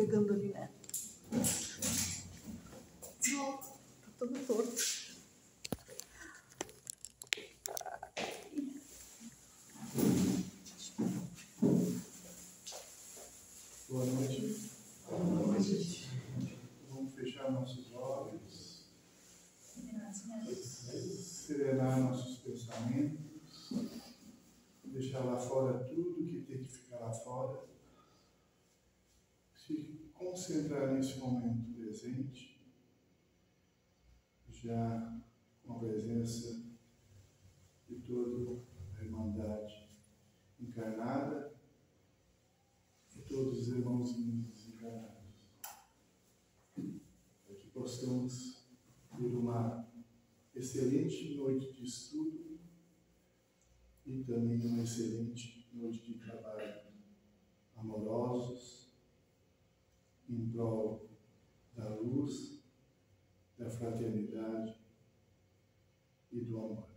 pegando ali, né? Não, tá todo torto. Boa noite. Boa noite. Vamos fechar nossos olhos, serenar nossos pensamentos, deixar lá fora tudo que tem que ficar lá fora, se concentrar nesse momento presente, já com a presença de toda a Irmandade encarnada e todos os irmãozinhos desencarnados, para que possamos ter uma excelente noite de estudo e também uma excelente noite de trabalho, amorosos, em prol da luz, da fraternidade e do amor.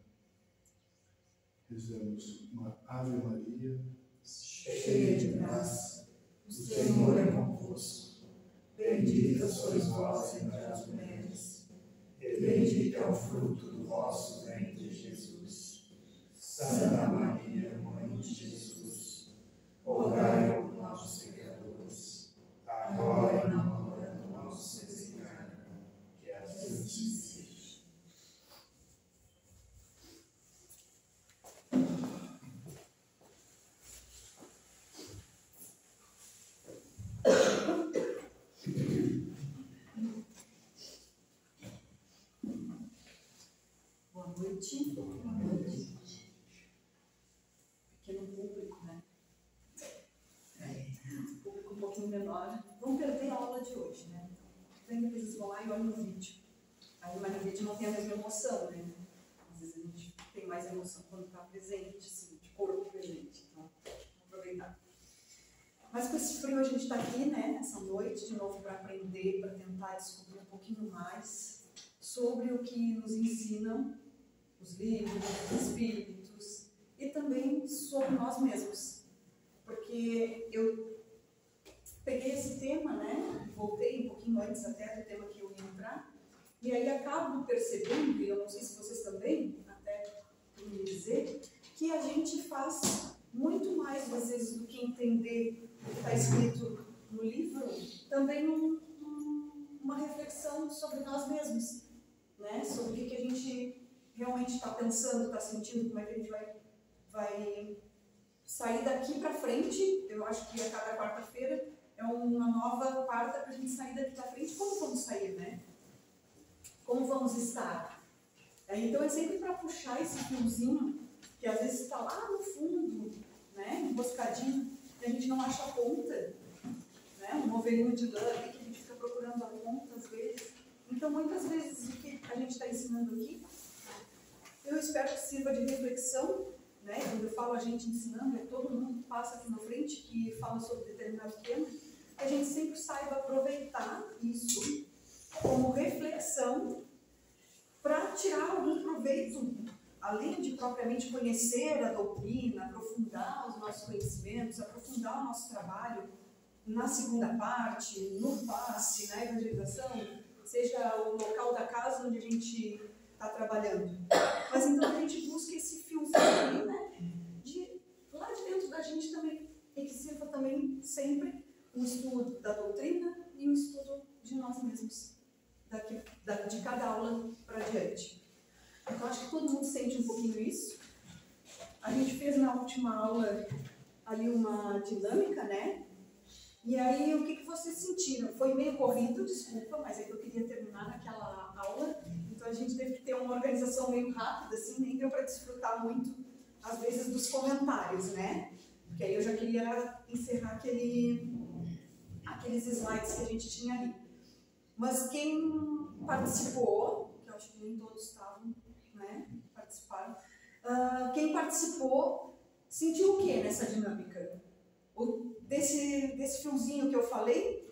Rezamos uma Ave Maria, cheia de graça, o Senhor é convosco. Bendita sois vós entre as mulheres, e bendito é o fruto do vosso ventre, Jesus. Santa Maria, Mãe de Jesus, rogai por nós, pecadores, agora e na hora do nosso desencarne. Que assim seja. Boa noite. Boa noite. Pequeno público, né? Público um pouquinho menor. Vão perder a aula de hoje, né? Então, vocês vão lá e olham no vídeo. Aí, mas no vídeo não tem a mesma emoção, né? Às vezes a gente tem mais emoção quando está presente, assim, de corpo presente. Então, vamos aproveitar. Mas com esse frio a gente está aqui, né? Essa noite, de novo, para aprender, para tentar descobrir um pouquinho mais sobre o que nos ensinam os livros, os espíritos, e também sobre nós mesmos. Porque eu peguei esse tema, né, voltei um pouquinho antes até do tema que eu ia entrar, e aí acabo percebendo, e eu não sei se vocês também, até por me dizer, que a gente faz muito mais, às vezes, do que entender o que está escrito no livro, também uma reflexão sobre nós mesmos, né, sobre o que a gente realmente está pensando, está sentindo, como é que a gente vai sair daqui para frente. Eu acho que a cada quarta-feira é uma nova quarta para a gente sair daqui para frente. Como vamos sair, né? Como vamos estar? Então é sempre para puxar esse fiozinho, que às vezes está lá no fundo, né? Emboscadinho, e a gente não acha a ponta, né? Um ovelhinho de lã ali que a gente fica procurando a ponta às vezes. Então muitas vezes o que a gente está ensinando aqui, eu espero que sirva de reflexão, né? Quando eu falo a gente ensinando, é todo mundo que passa aqui na frente, que fala sobre determinado tema, que a gente sempre saiba aproveitar isso como reflexão para tirar algum proveito, além de propriamente conhecer a doutrina, aprofundar os nossos conhecimentos, aprofundar o nosso trabalho na segunda parte, no passe, na evangelização, seja o local da casa onde a gente está trabalhando. Mas então a gente busca esse fiozinho aí, né? Lá de dentro da gente também, e que sirva também sempre um estudo da doutrina e um estudo de nós mesmos, de cada aula para diante. Então acho que todo mundo sente um pouquinho isso. A gente fez na última aula ali uma dinâmica, né? E aí, o que vocês sentiram? Foi meio corrido, desculpa, mas é que eu queria terminar naquela aula. Então, a gente teve que ter uma organização meio rápida, assim, nem deu para desfrutar muito, às vezes, dos comentários, né? Porque aí eu já queria encerrar aqueles slides que a gente tinha ali. Mas quem participou, que eu acho que nem todos estavam, né? Participaram. Quem participou sentiu o que nessa dinâmica? Desse fiozinho que eu falei,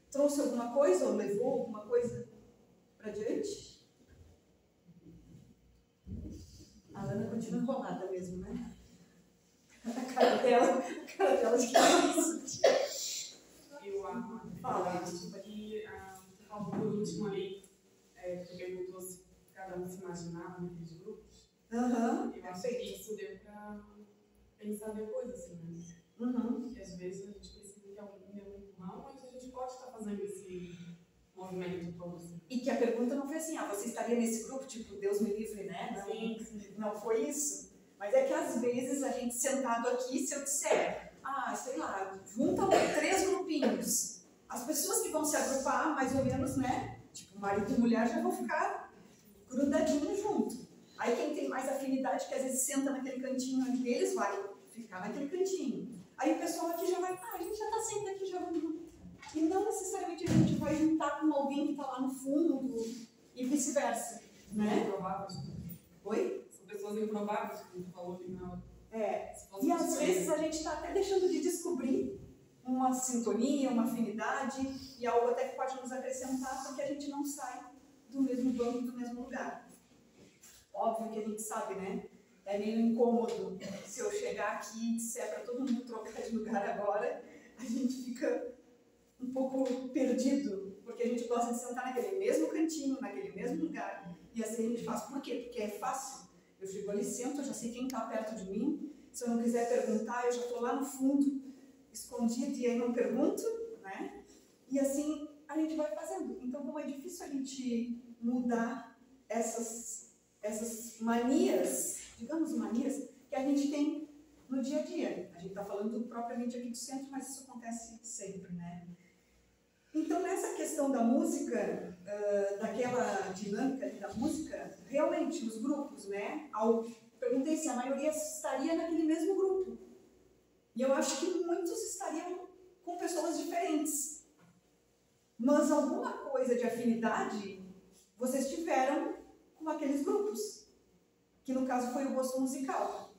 trouxe alguma coisa ou levou alguma coisa para diante? A Ana continua enrolada mesmo, né? A cara dela de que é isso? Eu Fala. E você falou por último ali, você perguntou se cada um se imaginava naqueles grupos. Aham, Eu acho que isso deu para pensar depois, assim, né? Que às vezes a gente precisa de alguém dê um empurrão, mas a gente pode estar fazendo esse movimento todo, assim. E que a pergunta não foi assim, você estaria nesse grupo, tipo, Deus me livre, né? Não, Sim. não foi isso. Mas é que às vezes a gente sentado aqui, se eu disser, sei lá, junta 3 grupinhos. As pessoas que vão se agrupar, mais ou menos, né? Tipo, marido e mulher já vão ficar grudadinhos junto. Aí quem tem mais afinidade, que às vezes senta naquele cantinho ali deles, vai ficar naquele cantinho. Aí o pessoal aqui já vai, a gente já está sempre aqui, já vamos junto. E não necessariamente a gente vai juntar com alguém que está lá no fundo e vice-versa, né? Improváveis. Oi? São pessoas improváveis, como tu falou ali na hora. E às vezes a gente está até deixando de descobrir uma sintonia, uma afinidade e algo até que pode nos acrescentar porque a gente não sai do mesmo banco, do mesmo lugar. Óbvio que a gente sabe, né? É meio incômodo se eu chegar aqui e disser para todo mundo trocar de lugar agora, a gente fica um pouco perdido, porque a gente gosta de sentar naquele mesmo cantinho, naquele mesmo lugar, e assim a gente faz. Por quê? Porque é fácil. Eu chego ali, sento, eu já sei quem está perto de mim, se eu não quiser perguntar, eu já estou lá no fundo, escondido, e aí não pergunto, né? E assim a gente vai fazendo. Então, como é difícil a gente mudar essas manias, digamos manias, que a gente tem no dia a dia. A gente está falando propriamente aqui do centro, mas isso acontece sempre, né? Então, nessa questão da música, daquela dinâmica ali da música, realmente, os grupos, né? Perguntei se a maioria estaria naquele mesmo grupo. E eu acho que muitos estariam com pessoas diferentes. Mas alguma coisa de afinidade vocês tiveram com aqueles grupos, que no caso foi o gosto musical.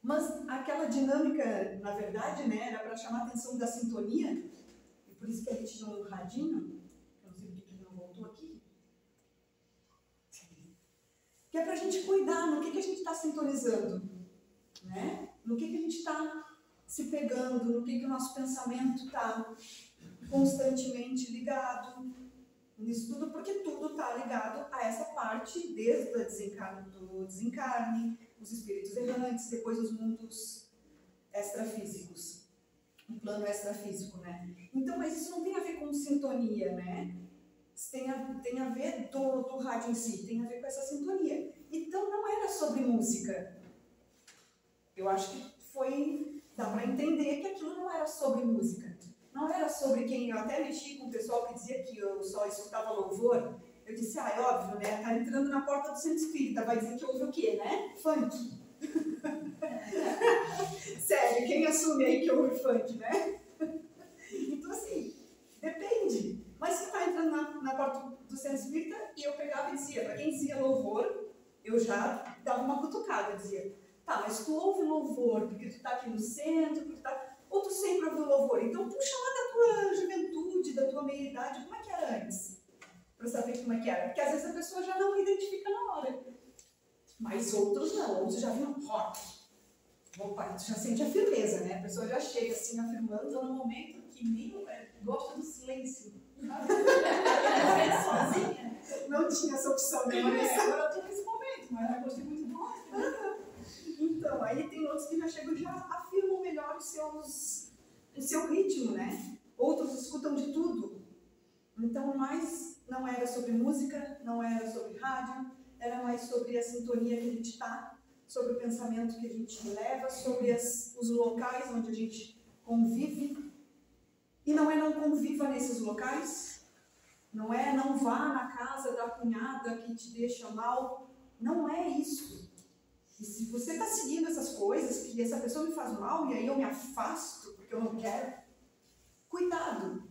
Mas aquela dinâmica, na verdade, né, era para chamar a atenção da sintonia, e por isso que a gente tinha um radinho, eu não sei porque ele não voltou aqui, que é para a gente cuidar no que a gente está sintonizando, né? No que a gente está se pegando, no que o nosso pensamento está constantemente ligado, nisso tudo, porque tudo está ligado a essa parte, desde do desencarne, os espíritos errantes, depois os mundos extrafísicos, o plano extrafísico, né? Então, mas isso não tem a ver com sintonia, né? Isso tem a ver do rádio em si, tem a ver com essa sintonia. Então, não era sobre música. Eu acho que dá para entender que aquilo não era sobre música. Não era sobre quem... Eu até mexi com o pessoal que dizia que eu só escutava louvor. Eu disse, é óbvio, né? Tá entrando na porta do centro espírita, vai dizer que ouve o quê, né? Funk. Sério, quem assume aí que ouve funk, né? Então, assim, depende. Mas você tá entrando na porta do centro espírita e eu pegava e dizia, para quem dizia louvor, eu já dava uma cutucada, eu dizia, tá, mas tu ouve louvor porque tu tá aqui no centro, porque tu tá... Ou tu sempre ouviu louvor? Então puxa lá da tua juventude, da tua meia-idade, como é que era antes? Para saber como é que era. Porque às vezes a pessoa já não identifica na hora. Mas outros não, outros já viram rock. Opa, tu já sente a firmeza, né? A pessoa já chega assim afirmando. Estou num momento que nem gosta do silêncio. Sozinha. Não tinha essa opção, né? Agora eu estou nesse momento, mas eu gostei muito do rock. Então, aí tem outros que já chegam e já afirmam melhor o seu ritmo, né? Outros escutam de tudo. Então, mais não era sobre música, não era sobre rádio, era mais sobre a sintonia que a gente está, sobre o pensamento que a gente leva, sobre os locais onde a gente convive. E não conviva nesses locais, não vá na casa da cunhada que te deixa mal, não é isso. E se você está seguindo essas coisas, que essa pessoa me faz mal e aí eu me afasto porque eu não quero, cuidado.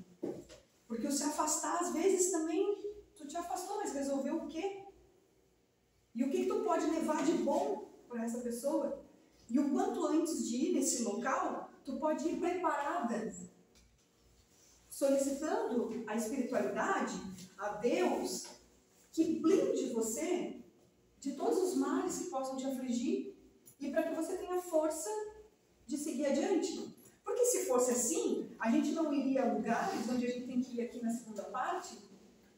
Porque o se afastar, às vezes, também, tu te afastou, mas resolveu o quê? E o que tu pode levar de bom para essa pessoa? E o quanto antes de ir nesse local, tu pode ir preparada, solicitando a espiritualidade, a Deus, que blinde você de todos os males que possam te afligir e para que você tenha força de seguir adiante. Porque se fosse assim, a gente não iria a lugares onde a gente tem que ir aqui na segunda parte,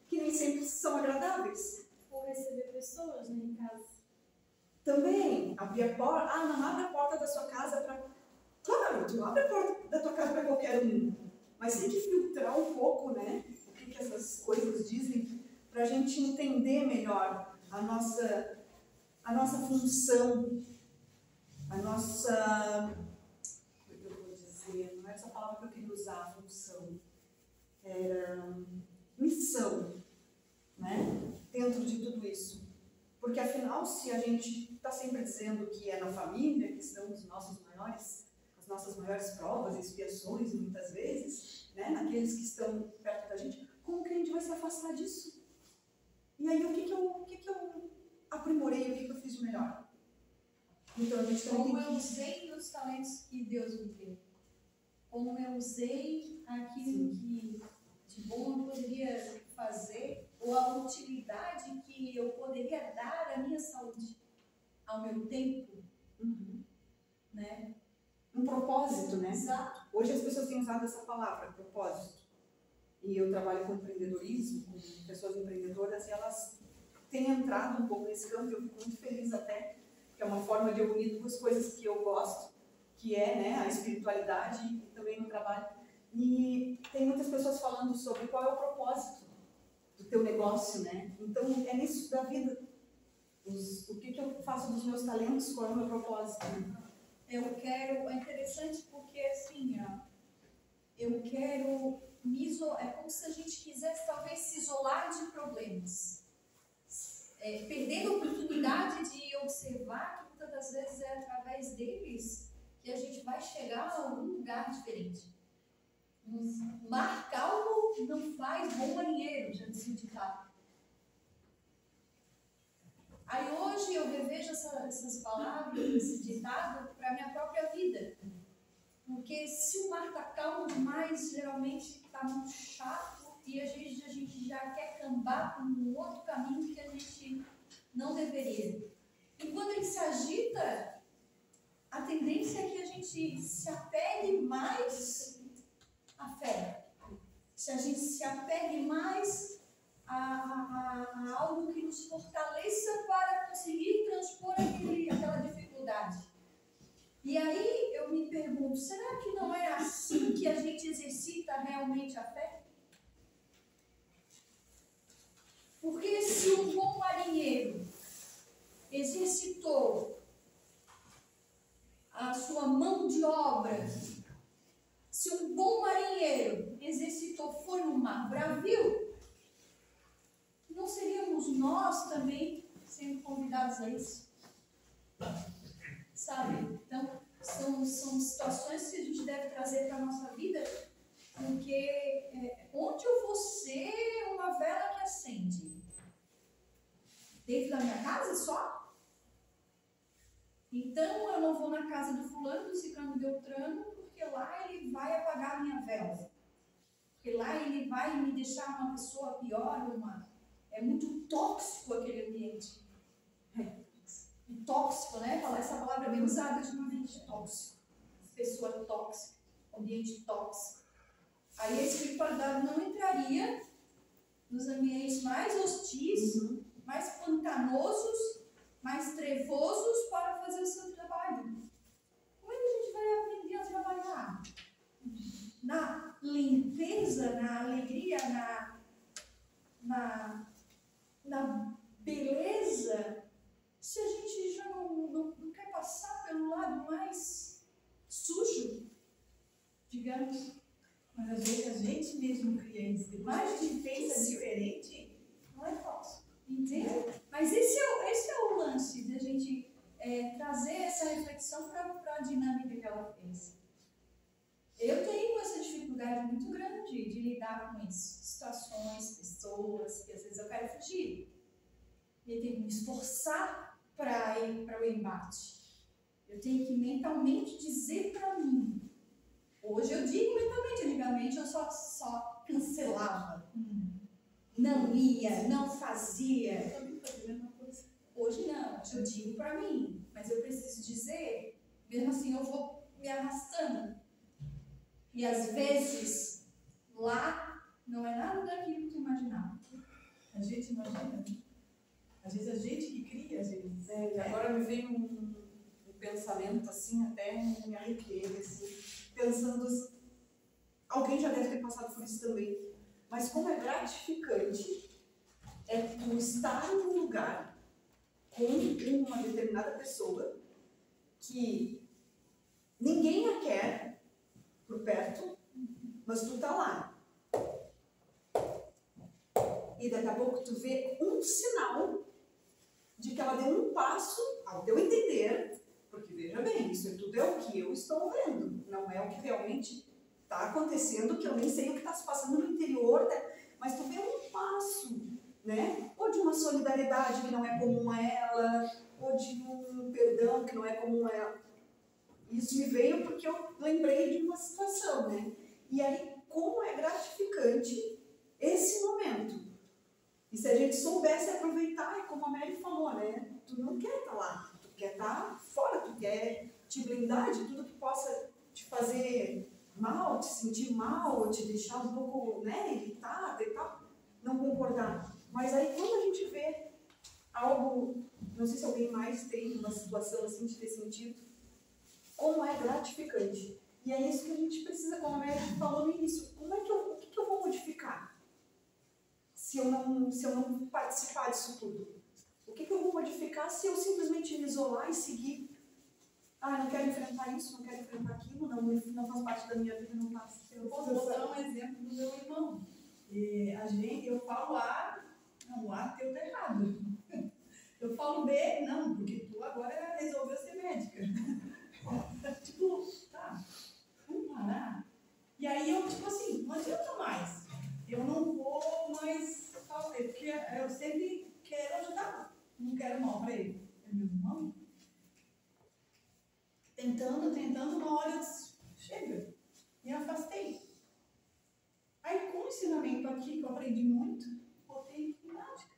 que nem sempre são agradáveis. Ou receber pessoas, né, em casa. Também, abrir a porta. Ah, não abre a porta da sua casa para... Claro, tu abre a porta da tua casa para qualquer um. Mas tem que filtrar um pouco, né? O que essas coisas dizem, para a gente entender melhor a nossa função, a nossa... Como é que eu vou dizer? Não é essa palavra que eu queria usar, função. Era missão, né? Dentro de tudo isso. Porque, afinal, se a gente está sempre dizendo que é na família que estão as nossas maiores provas, expiações, muitas vezes, né? Naqueles que estão perto da gente, como que a gente vai se afastar disso? E aí, o que eu aprimorei, o que eu fiz de melhor? Então, a gente também como tem que... eu usei os talentos que Deus me deu. Como eu usei aquilo que de bom eu poderia fazer, ou a utilidade que eu poderia dar à minha saúde, ao meu tempo, né? Um propósito, né? Exato. Hoje as pessoas têm usado essa palavra, propósito. E eu trabalho com empreendedorismo, com pessoas empreendedoras, e elas têm entrado um pouco nesse campo, e eu fico muito feliz até, que é uma forma de eu unir duas coisas que eu gosto, que é, né, a espiritualidade e também no trabalho. E tem muitas pessoas falando sobre qual é o propósito do teu negócio, né? Então, é nisso da vida. O que eu faço dos meus talentos, qual é o meu propósito? Eu quero, é interessante porque assim, ó, eu quero me isolar, é como se a gente quisesse talvez se isolar de problemas. Perdendo a oportunidade de observar que muitas das vezes é através deles que a gente vai chegar a algum lugar diferente. Mar calmo não faz bom marinheiro, já dizia o ditado. Aí hoje eu revejo essas palavras, esse ditado, para a minha própria vida. Porque se o mar está calmo demais, geralmente está muito chato e a gente já quer cambar por um outro caminho que a gente não deveria. E quando ele se agita, a tendência é que a gente se apegue mais à fé. Se a gente se apegue mais a algo que nos fortaleça para conseguir transpor aquela dificuldade. E aí eu me pergunto, será que não é assim que a gente exercita realmente a fé? Porque se um bom marinheiro exercitou a sua mão de obra, se um bom marinheiro foi no mar bravio, não seríamos nós também sendo convidados a isso? Sabe? Então, são situações que a gente deve trazer para a nossa vida, porque onde eu vou ser uma vela que acende? Dentro da minha casa só? Então, eu não vou na casa do fulano, do ciclano, do beltrano, porque lá ele vai apagar a minha vela. Porque lá ele vai me deixar uma pessoa pior, é muito tóxico aquele ambiente. Tóxico, né? Falar essa palavra é bem usada ultimamente, tóxico. Pessoa tóxica, ambiente tóxico. Aí a espiritualidade não entraria nos ambientes mais hostis, mais pantanosos, mais trevosos para fazer o seu trabalho. Como é que a gente vai aprender a trabalhar? Na limpeza, na alegria, na beleza, se a gente já não quer passar pelo lado mais sujo, digamos. Mas às vezes a gente mesmo cria isso. Mais de pensa diferente, não é fácil. Entende? Mas esse é o lance de a gente trazer essa reflexão para a dinâmica que ela fez. Eu tenho essa dificuldade muito grande de lidar com isso. Situações, pessoas, que às vezes eu quero fugir. E eu tenho que me esforçar para ir para o embate. Eu tenho que mentalmente dizer para mim. Hoje eu digo mentalmente, antigamente eu só cancelava. Não ia, não fazia. Eu também fazia a mesma coisa. Hoje não, hoje eu digo para mim. Mas eu preciso dizer, mesmo assim eu vou me arrastando. E às vezes, lá não é nada daquilo que tu imaginava. A gente imagina, né? Às vezes a gente que cria, às vezes. Agora me veio um pensamento assim, até me arrepiei, assim, pensando, alguém já deve ter passado por isso também, mas como é gratificante tu estar em um lugar com uma determinada pessoa que ninguém a quer por perto, mas tu tá lá. E daqui a pouco tu vê um sinal de que ela deu um passo, ao teu entender, porque veja bem, isso tudo é o que eu estou vendo, não é o que realmente está acontecendo, que eu nem sei o que está se passando no interior, mas tu vê um passo, né? Ou de uma solidariedade que não é comum a ela, ou de um perdão que não é comum a ela. Isso me veio porque eu lembrei de uma situação, né? E aí, como é gratificante esse momento. E se a gente soubesse aproveitar, é como a Mary falou, né? Tu não quer estar lá, tu quer estar fora, tu quer te blindar de tudo que possa te fazer mal, te sentir mal, te deixar um pouco, né, irritada e tal, não concordar. Mas aí quando a gente vê algo, não sei se alguém mais tem uma situação assim de ter sentido, como é gratificante. E é isso que a gente precisa, como a Mary falou no início, o que eu vou modificar? Se eu não participar disso tudo? O que eu vou modificar se eu simplesmente me isolar e seguir? Ah, não quero enfrentar isso, não quero enfrentar aquilo, não faz parte da minha vida, não faz. Eu posso dar um exemplo do meu irmão. Eu falo A, não, o A teu tá errado. Eu falo B, não, porque tu agora resolveu ser médica. Tipo, tá, vamos parar. E aí eu, tipo assim, não adianta mais. Eu não vou mais fazer, porque eu sempre quero ajudar. Não quero mal para ele. É meu irmão. Tentando, uma hora eu disse, chega. Me afastei. Aí com o ensinamento aqui, que eu aprendi muito, botei em prática.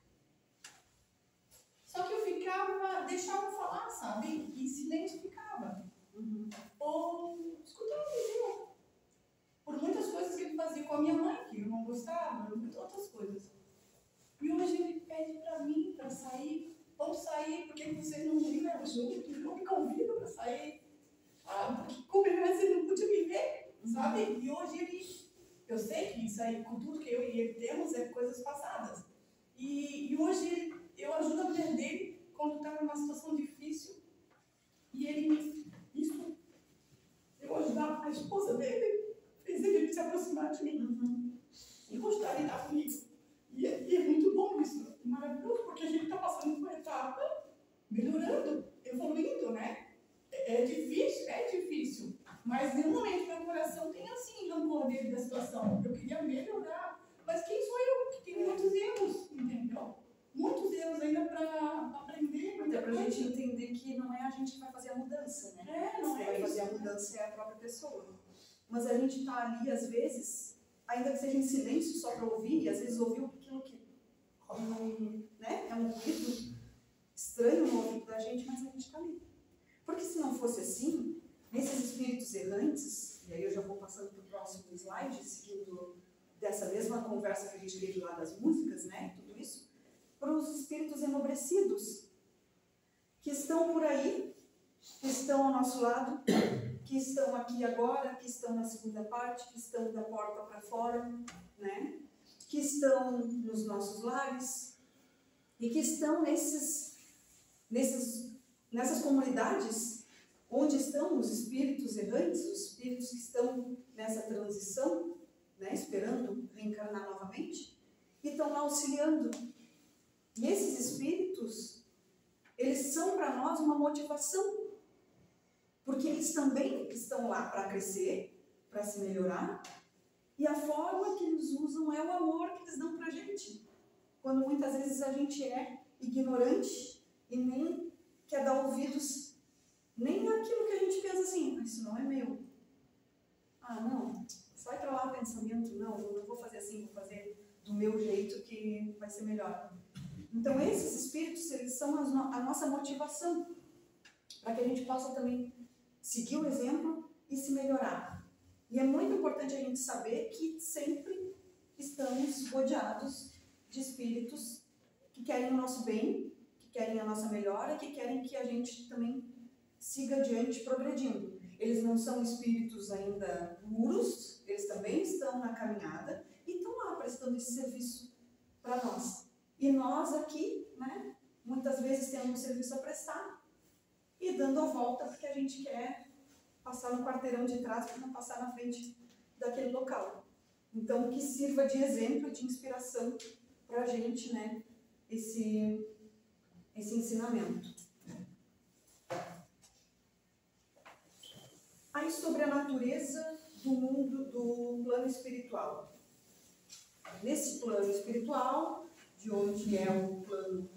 Só que eu deixava falar, sabe? E silêncio ficava. Ou escutava dizer. Por muitas coisas que ele fazia com a minha mãe, que eu não gostava, muitas outras coisas. E hoje ele pede para mim, para sair. Vamos sair, por que vocês não me levam junto? Não me convidam para sair. Porque como ele não podia me ver, sabe? E hoje eu sei que isso aí, com tudo que eu e ele temos, é coisas passadas. E hoje eu ajudo a mulher dele quando está numa situação difícil. E eu ajudava a esposa dele, fez ele se aproximar de mim. E gostar de estar comigo. E é muito bom isso, maravilhoso, porque a gente está passando por uma etapa, melhorando, evoluindo, né? É difícil, mas em um momento meu coração tem assim, rancor dele da situação. Eu queria melhorar, mas quem sou eu que tenho muitos erros, entendeu? Muitos erros ainda para aprender. Até para a gente entender que não é a gente que vai fazer a mudança, né? Não Quem é vai fazer a mudança é a própria pessoa. Mas a gente está ali, às vezes, ainda que seja em silêncio só para ouvir, e às vezes ouvir aquilo que né? É um ruído estranho no ouvido da gente, mas a gente está ali. Porque se não fosse assim, nesses espíritos errantes, e aí eu já vou passando para o próximo slide, seguindo dessa mesma conversa que a gente teve lá das músicas, né? Tudo isso, para os espíritos enobrecidos, que estão por aí, que estão ao nosso lado, que estão aqui agora, que estão na segunda parte, que estão da porta para fora, né? Que estão nos nossos lares e que estão nessas comunidades onde estão os espíritos errantes, os espíritos que estão nessa transição, né? Esperando reencarnar novamente, e estão lá auxiliando. E esses espíritos, eles são para nós uma motivação, porque eles também estão lá para crescer, para se melhorar, e a forma que eles usam é o amor que eles dão para a gente. Quando muitas vezes a gente é ignorante e nem quer dar ouvidos, nem naquilo que a gente pensa assim, isso não é meu. Não, sai para lá pensamento, não vou fazer assim, vou fazer do meu jeito que vai ser melhor. Então esses espíritos, eles são a nossa motivação, para que a gente possa também seguir o exemplo e se melhorar. E é muito importante a gente saber que sempre estamos rodeados de espíritos que querem o nosso bem, que querem a nossa melhora, que querem que a gente também siga adiante progredindo. Eles não são espíritos ainda puros, eles também estão na caminhada e estão lá prestando esse serviço para nós. E nós aqui, né, muitas vezes temos um serviço a prestar e dando a volta porque a gente quer passar no quarteirão de trás para não passar na frente daquele local. Então, que sirva de exemplo, de inspiração para a gente, né, esse ensinamento. Aí, sobre a natureza do mundo, do plano espiritual. Nesse plano espiritual, de onde é o plano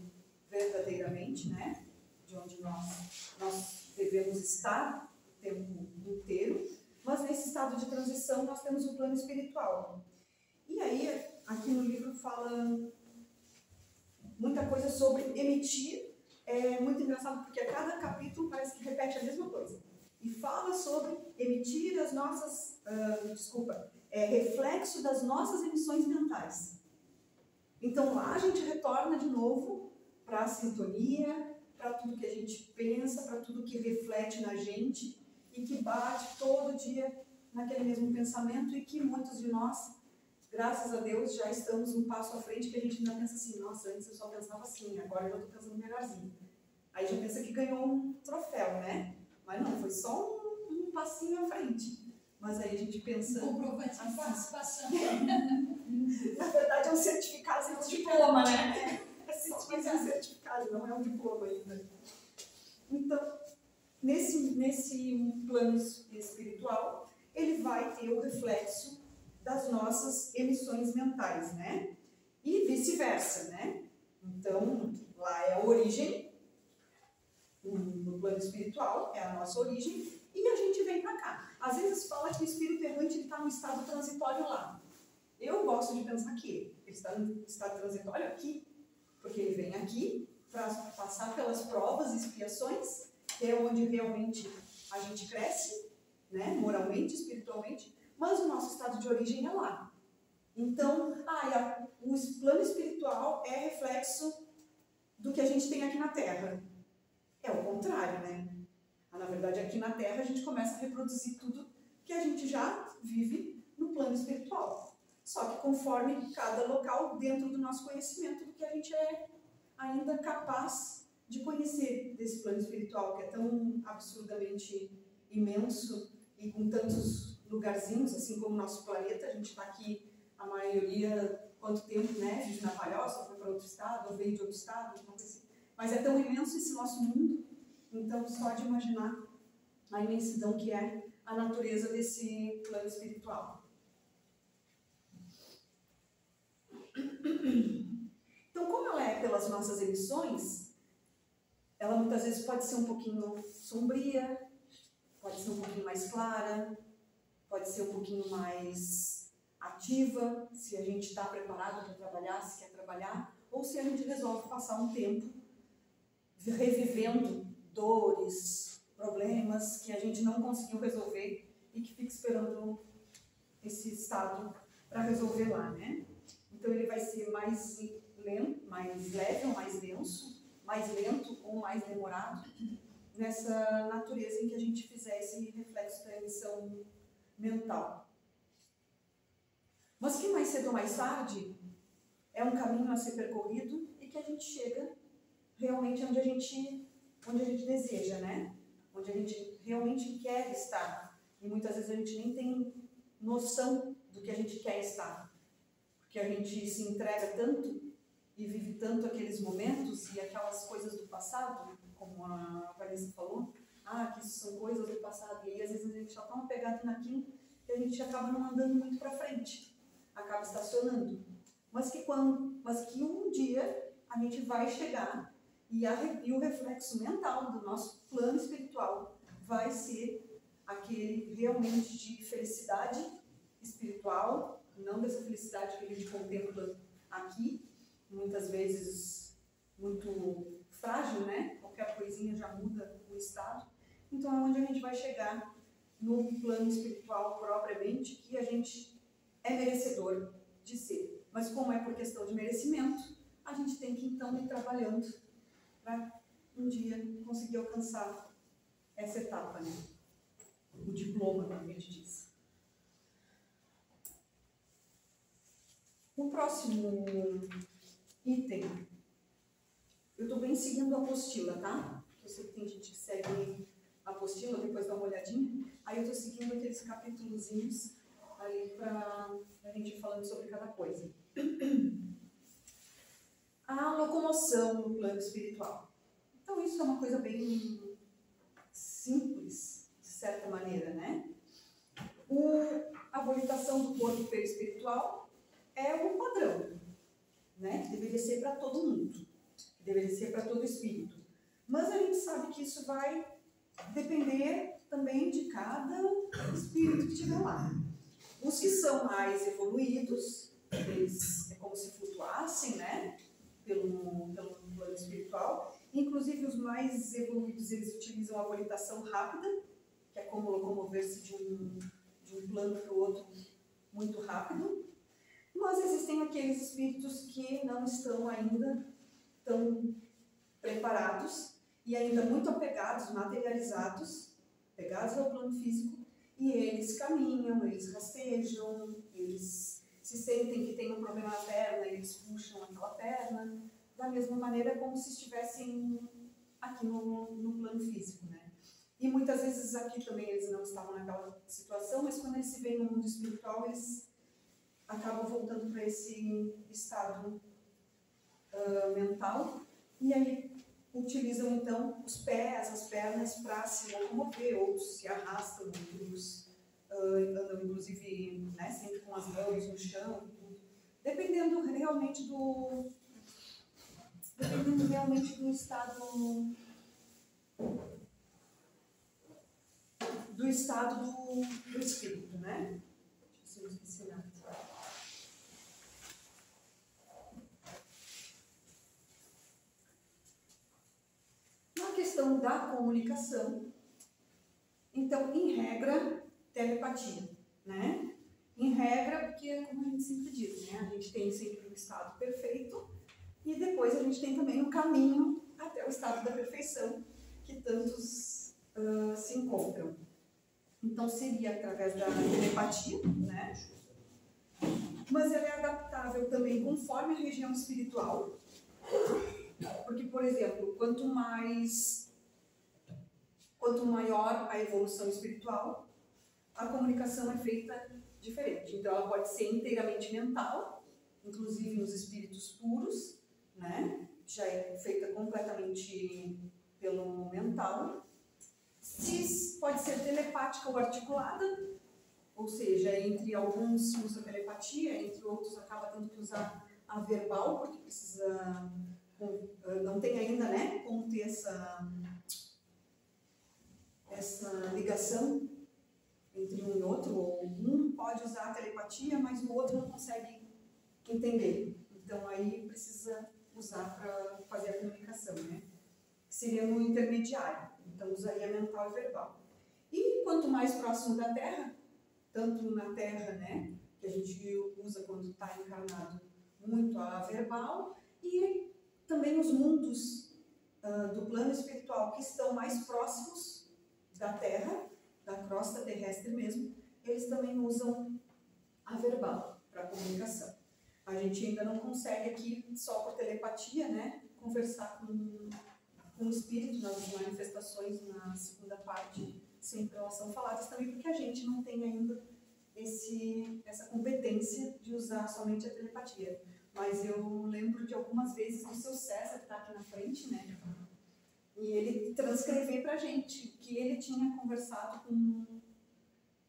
verdadeiramente, né, de onde nós devemos estar o tempo inteiro, mas nesse estado de transição nós temos o plano espiritual. E aí, aqui no livro fala muita coisa sobre emitir. É muito engraçado porque a cada capítulo parece que repete a mesma coisa. E fala sobre emitir as nossas, reflexo das nossas emissões mentais. Então lá a gente retorna de novo para a sintonia, para tudo que a gente pensa, para tudo que reflete na gente e que bate todo dia naquele mesmo pensamento e que muitos de nós, graças a Deus, já estamos um passo à frente que a gente ainda pensa assim, nossa, antes eu só pensava assim, agora eu já estou pensando melhorzinho. Aí já pensa que ganhou um troféu, né? Mas não, foi só um passinho à frente. Mas aí a gente pensa... Comprovante de participação. Na verdade é um certificado, é um diploma, né? É certificado, não é um diploma ainda. Então, nesse plano espiritual, ele vai ter o reflexo das nossas emissões mentais, né? E vice-versa, né? Então, lá é a origem, no plano espiritual, é a nossa origem, e a gente vem para cá. Às vezes fala que o espírito errante está no estado transitório lá. Eu gosto de pensar que ele está no estado transitório aqui, porque ele vem aqui para passar pelas provas e expiações, que é onde realmente a gente cresce, né, moralmente, espiritualmente, mas o nosso estado de origem é lá. Então, o plano espiritual é reflexo do que a gente tem aqui na Terra. É o contrário, né? Na verdade, aqui na Terra a gente começa a reproduzir tudo que a gente já vive no plano espiritual. Só que conforme cada local, dentro do nosso conhecimento, do que a gente é ainda capaz de conhecer desse plano espiritual, que é tão absurdamente imenso e com tantos lugarzinhos, assim como o nosso planeta. A gente está aqui, a maioria, quanto tempo, né? Vive na Palhoça, foi para outro estado, ou veio de outro estado, não sei assim. Mas é tão imenso esse nosso mundo, então só de imaginar a imensidão que é a natureza desse plano espiritual. Então, como ela é pelas nossas emissões, ela muitas vezes pode ser um pouquinho sombria, pode ser um pouquinho mais clara, pode ser um pouquinho mais ativa, se a gente está preparado para trabalhar, se quer trabalhar, ou se a gente resolve passar um tempo revivendo dores, problemas que a gente não conseguiu resolver e que fica esperando esse estado para resolver lá, né? Então ele vai ser mais lento, mais leve ou mais denso, mais lento ou mais demorado, nessa natureza em que a gente fizer esse reflexo da emissão mental. Mas que mais cedo ou mais tarde é um caminho a ser percorrido e que a gente chega realmente onde a gente deseja, né? Onde a gente realmente quer estar. E muitas vezes a gente nem tem noção do que a gente quer estar. Porque a gente se entrega tanto e vive tanto aqueles momentos e aquelas coisas do passado, como a Vanessa falou, que isso são coisas do passado. E aí às vezes a gente está tão apegado naquilo que a gente acaba não andando muito para frente. Acaba estacionando. Mas que um dia a gente vai chegar e o reflexo mental do nosso plano espiritual vai ser aquele realmente de felicidade espiritual, não dessa felicidade que a gente contempla aqui, muitas vezes muito frágil, né? Qualquer coisinha já muda o estado. Então é onde a gente vai chegar no plano espiritual propriamente que a gente é merecedor de ser. Mas como é por questão de merecimento, a gente tem que então ir trabalhando para um dia conseguir alcançar essa etapa, né? O diploma, como a gente diz. O próximo item, eu estou bem seguindo a apostila, tá? Eu sei que tem gente que segue a apostila, depois dá uma olhadinha. Aí eu estou seguindo aqueles capítulozinhos ali para a gente ir falando sobre cada coisa. A locomoção no plano espiritual. Então isso é uma coisa bem simples, de certa maneira, né? A volitação do corpo perispiritual é um padrão, né? Que deveria ser para todo mundo, que deveria ser para todo espírito. Mas a gente sabe que isso vai depender também de cada espírito que estiver lá. Os que são mais evoluídos, eles é como se flutuassem, né? Pelo plano espiritual. Inclusive os mais evoluídos, eles utilizam a volitação rápida, que é como locomover-se de um plano para o outro muito rápido. Mas existem aqueles espíritos que não estão ainda tão preparados e ainda muito apegados, materializados, pegados ao plano físico, e eles caminham, eles rastejam, eles se sentem que tem um problema na perna, eles puxam aquela perna, da mesma maneira como se estivessem aqui no plano físico, né? E muitas vezes aqui também eles não estavam naquela situação, mas quando eles se veem no mundo espiritual, eles acabam voltando para esse estado mental, e aí utilizam então os pés, as pernas para se locomover, outros se arrastam, outros andam inclusive, né, sempre com as mãos no chão, dependendo realmente do estado do espírito, né? Deixa eu ver se eu esqueci nada. Na questão da comunicação, então, em regra, telepatia, né? Em regra, porque, como a gente sempre diz, né? A gente tem sempre um estado perfeito e depois a gente tem também um caminho até o estado da perfeição que tantos se encontram. Então, seria através da telepatia, né? Mas ela é adaptável também conforme a região espiritual. Porque, por exemplo, quanto maior a evolução espiritual, a comunicação é feita diferente. Então, ela pode ser inteiramente mental, inclusive nos espíritos puros, né? Já é feita completamente pelo mental. Pode ser telepática ou articulada, ou seja, entre alguns se usa telepatia, entre outros acaba tendo que usar a verbal, porque precisa, não tem ainda, né, como ter essa ligação entre um e outro, ou um pode usar a telepatia, mas o outro não consegue entender. Então aí precisa usar para fazer a comunicação, né? Que seria no intermediário. Então usaria mental e verbal. E quanto mais próximo da Terra, tanto na Terra, né, que a gente usa quando está encarnado, muito a verbal, e também os mundos do plano espiritual que estão mais próximos da Terra, da crosta terrestre mesmo, eles também usam a verbal para comunicação. A gente ainda não consegue aqui, só por telepatia, né, conversar com o espírito nas manifestações na segunda parte, sempre elas são faladas também, porque a gente não tem ainda essa competência de usar somente a telepatia. Mas eu lembro de algumas vezes do seu César, que está aqui na frente, né? E ele transcrever para a gente que ele tinha conversado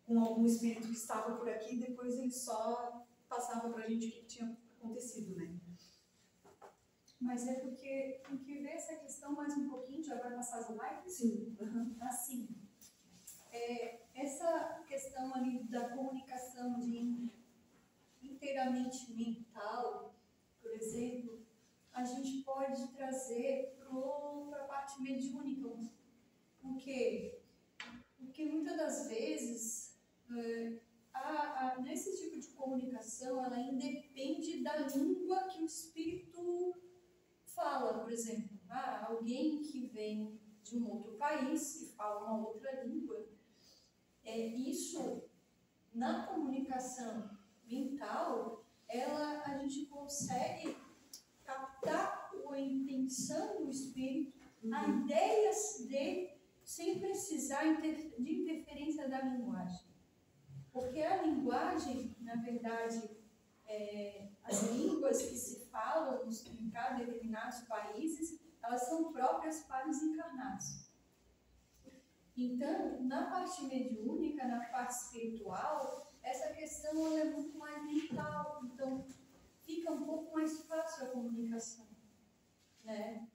com algum espírito que estava por aqui, depois ele só passava para a gente o que tinha acontecido, né? Mas é porque tem que ver essa questão mais um pouquinho, já vai passar as lives? Sim. Assim, essa questão ali da comunicação inteiramente mental, por exemplo, a gente pode trazer para a parte mediúnica. Por quê? Porque Porque muitas das vezes, nesse tipo de comunicação, ela independe da língua que o espírito fala. Por exemplo, alguém que vem de um outro país, que fala uma outra língua, isso, na comunicação mental, a gente consegue captar a intenção do espírito, a ideia dele, sem precisar de interferência da linguagem. Porque a linguagem, na verdade, as línguas que se falam em cada determinados países, elas são próprias para os encarnados. Então, na parte mediúnica, na parte espiritual, essa questão ela é muito mais mental. Então, fica um pouco mais fácil a comunicação, né?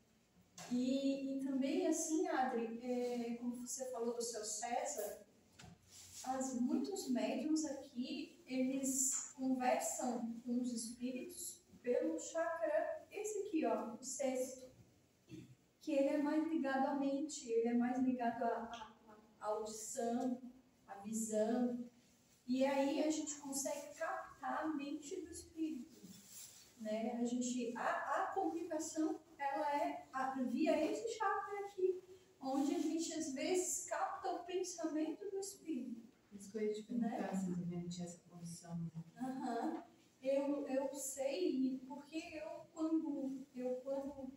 E também, assim, Adri, como você falou do seu César, muitos médiuns aqui, eles conversam com os espíritos pelo chakra, esse aqui, ó, o sexto, que ele é mais ligado à mente, ele é mais ligado à audição, à visão, e aí a gente consegue captar a mente do espírito, né? A comunicação, ela é via esse chakra aqui, onde a gente às vezes capta o pensamento do espírito. Isso que eu ia te perguntar, se também tinha essa condição. Eu sei, porque quando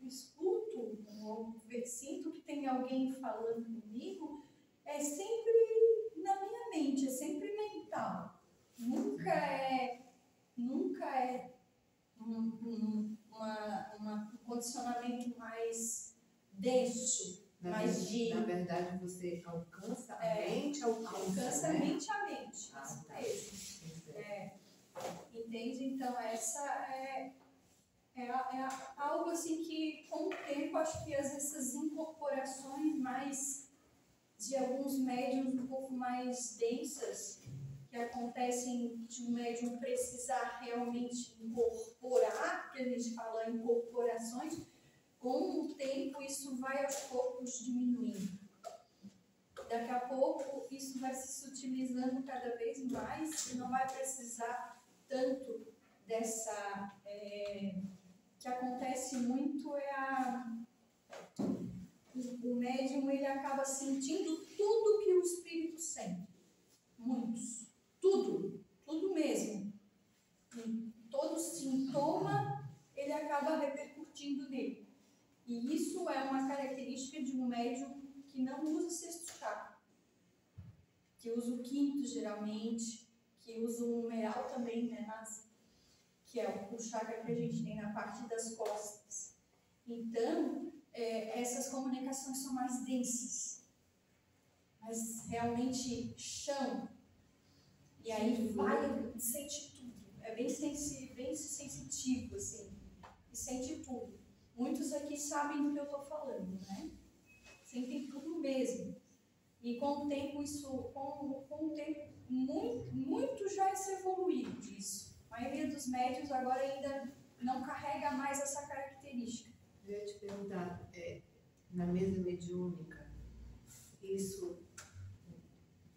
escuto ou sinto que tem alguém falando comigo, é sempre na minha mente, é sempre mental. Nunca é um condicionamento mais denso. Na verdade, você alcança a mente ao alcança a mente a mente. Isso mesmo. Entende? Então, essa é algo assim que, com o tempo, acho que essas incorporações mais de alguns médiums um pouco mais densas, que acontecem de um médium precisar realmente incorporar, que a gente fala incorporações, com o tempo isso vai aos poucos diminuindo. Daqui a pouco isso vai se sutilizando cada vez mais e não vai precisar tanto dessa... que acontece muito o médium, ele acaba sentindo tudo que o espírito sente. Muitos. Tudo mesmo. E todo sintoma, ele acaba repercutindo nele. E isso é uma característica de um médium que não usa o sexto chakra, que usa o quinto geralmente, que usa o humeral também, né, que é o chakra que a gente tem na parte das costas. Então, essas comunicações são mais densas, mas realmente chão. E aí sente tudo. É bem sensitivo, assim, e sente tudo. Muitos aqui sabem do que eu estou falando, né? Sentem tudo mesmo. E com o tempo, muito já se evoluiu disso. A maioria dos médios agora ainda não carrega mais essa característica. Eu ia te perguntar, na mesa mediúnica, isso,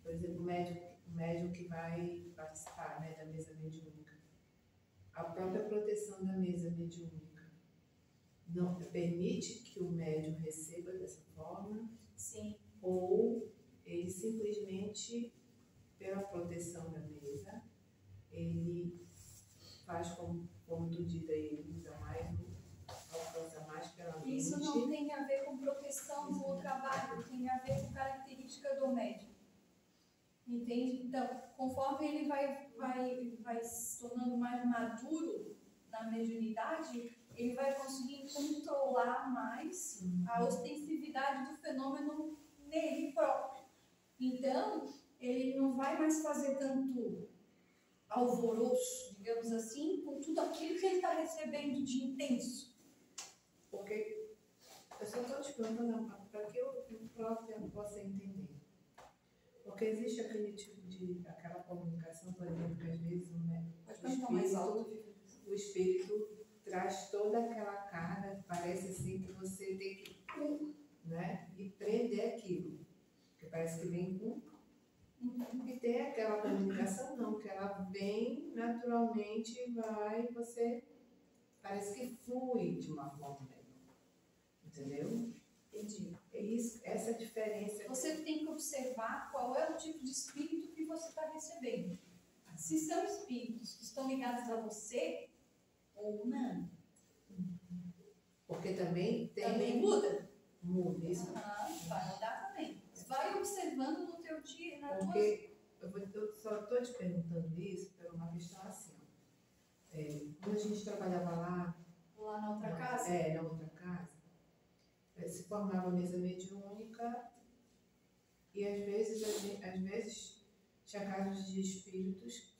por exemplo, o médium que vai participar, né, da mesa mediúnica, a própria proteção da mesa mediúnica não permite que o médium receba dessa forma? Sim. Ou ele simplesmente, pela proteção da mesa, ele faz como tu diz aí, ele usa mais, alcança mais pela mente? Isso não tem a ver com proteção do trabalho, tem a ver com característica do médium. Entende? Então, conforme ele vai se tornando mais maduro na mediunidade, ele vai conseguir controlar mais a ostensividade do fenômeno nele próprio. Então, ele não vai mais fazer tanto alvoroço, digamos assim, com tudo aquilo que ele está recebendo de intenso. Porque eu só estou te perguntando para que eu próprio possa entender. Porque existe aquele tipo aquela comunicação, por exemplo, que às vezes o espírito traz toda aquela carga, parece assim que você tem que, né, e prender aquilo. Porque parece que vem com E tem aquela comunicação não, que ela vem naturalmente, você parece que flui de uma forma melhor. Entendeu? Entendi. É isso, essa diferença. Você tem que observar qual é o tipo de espírito que você está recebendo. Se são espíritos que estão ligados a você ou não. Porque também Também muda. Muda isso. Vai mudar também. Vai observando no teu dia, na tua... Porque eu só estou te perguntando isso por uma questão assim. Quando a gente trabalhava lá Lá na outra casa? Na outra casa, se formava mesa mediúnica e às vezes tinha casos de espíritos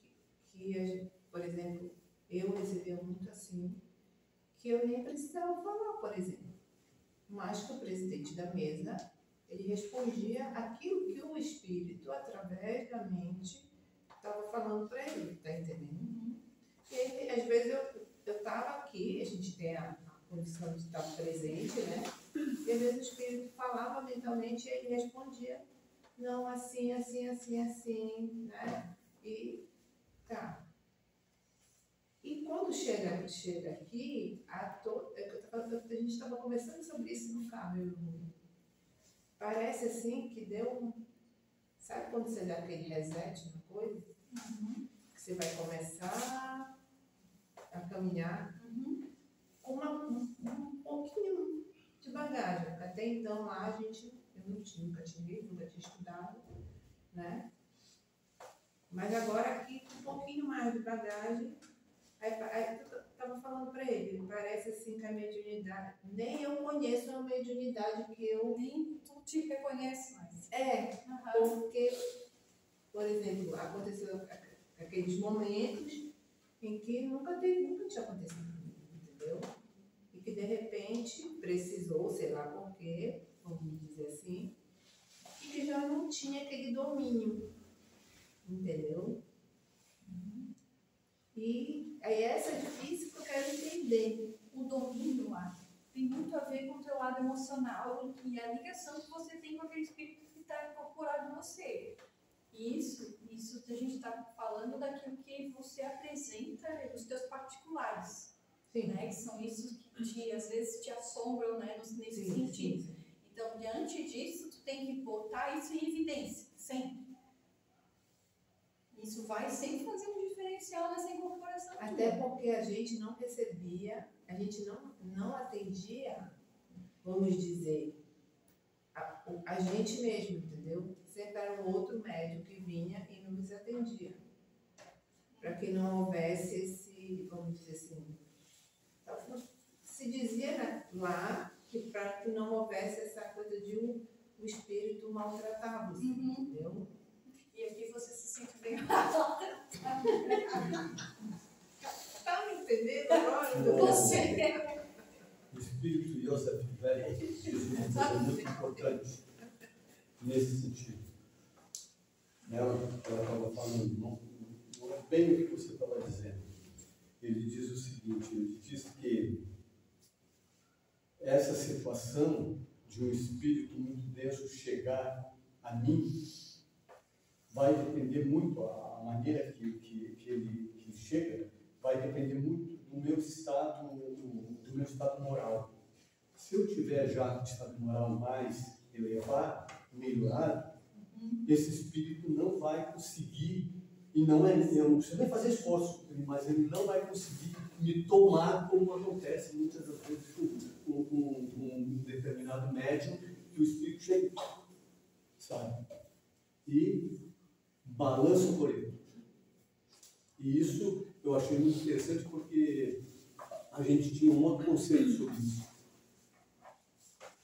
que, por exemplo, eu recebia muito assim, que eu nem precisava falar, por exemplo. Mas que o presidente da mesa, ele respondia aquilo que o espírito, através da mente, estava falando para ele, tá entendendo? E aí, às vezes eu estava aqui, a gente tem a condição de estar presente, né? E às vezes o espírito falava mentalmente e ele respondia, não, assim, assim, assim, assim, né? E tá. E quando chega aqui, a gente estava conversando sobre isso no carro, eu e o Rui. Parece assim que deu sabe quando você dá aquele reset na coisa? Que você vai começar a caminhar com um pouquinho de bagagem. Porque até então lá eu nunca tinha lido, nunca tinha estudado, né? Mas agora aqui com um pouquinho mais de bagagem, aí eu estava falando para ele, parece assim que a mediunidade, nem eu conheço uma mediunidade que eu... Nem tu te reconhece mais. Porque, por exemplo, aconteceu aqueles momentos em que nunca tinha acontecido comigo, entendeu? E que de repente precisou, sei lá por quê, vamos dizer assim, e que já não tinha aquele domínio, entendeu? E aí essa é difícil que eu quero entender. O domínio, tem muito a ver com o teu lado emocional e a ligação que você tem com aquele espírito que está incorporado em você. Isso a gente está falando daquilo que você apresenta, os teus particulares. Sim. Né? Que são isso que às vezes te assombram, né? Nesse sentido. Sim. Então, diante disso, tu tem que botar isso em evidência, sempre. Isso vai sempre fazer um diferencial nessa incorporação. Até porque a gente não recebia, a gente não atendia, vamos dizer, a gente mesmo, entendeu? Sempre era um outro médico que vinha e nos atendia. Para que não houvesse esse, vamos dizer assim, se dizia lá que para que não houvesse essa coisa de um espírito maltratado, entendeu? E aqui você se sente bem maltratado. Tá me entendendo agora? Você. O espírito Joseph Velho fez uma coisa muito importante nesse sentido. Ela estava falando, não é bem o que você estava dizendo. Ele diz o seguinte, ele diz que essa situação de um espírito muito denso chegar a mim vai depender muito, a maneira que ele chega, vai depender muito do meu estado moral. Se eu tiver já um estado moral mais elevado, melhorado, esse espírito não vai conseguir, e não você vai fazer esforço, mas ele não vai conseguir me tomar como acontece muitas das vezes com um determinado médium, que o espírito chega, sabe? E balança o coreto. E isso eu achei muito interessante porque a gente tinha um outro conceito sobre isso.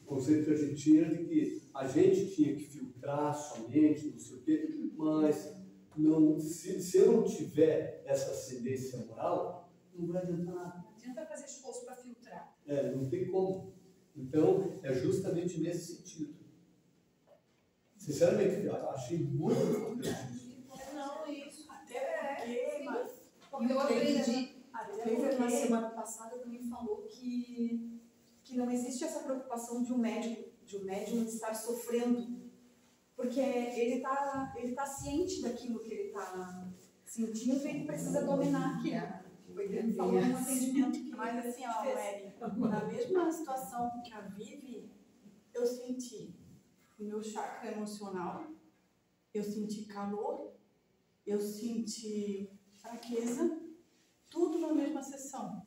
O conceito que a gente tinha era de que a gente tinha que filtrar somente, não sei o quê, mas não, se eu não tiver essa ascendência moral, não vai adiantar nada. Não adianta fazer esforço para filtrar. Não tem como. Então, é justamente nesse sentido. Sinceramente, eu achei muito importante isso. Não, isso. Até Porque eu aprendi. Até na semana passada também falou que não existe essa preocupação de um médium estar sofrendo Porque ele tá ciente daquilo que ele tá sentindo e ele precisa dominar aquilo. Foi o que ele falou no atendimento que Mas assim, ó, fez. Mary, na mesma situação que a Vivi, eu senti o meu chakra emocional, eu senti calor, eu senti fraqueza, tudo na mesma sessão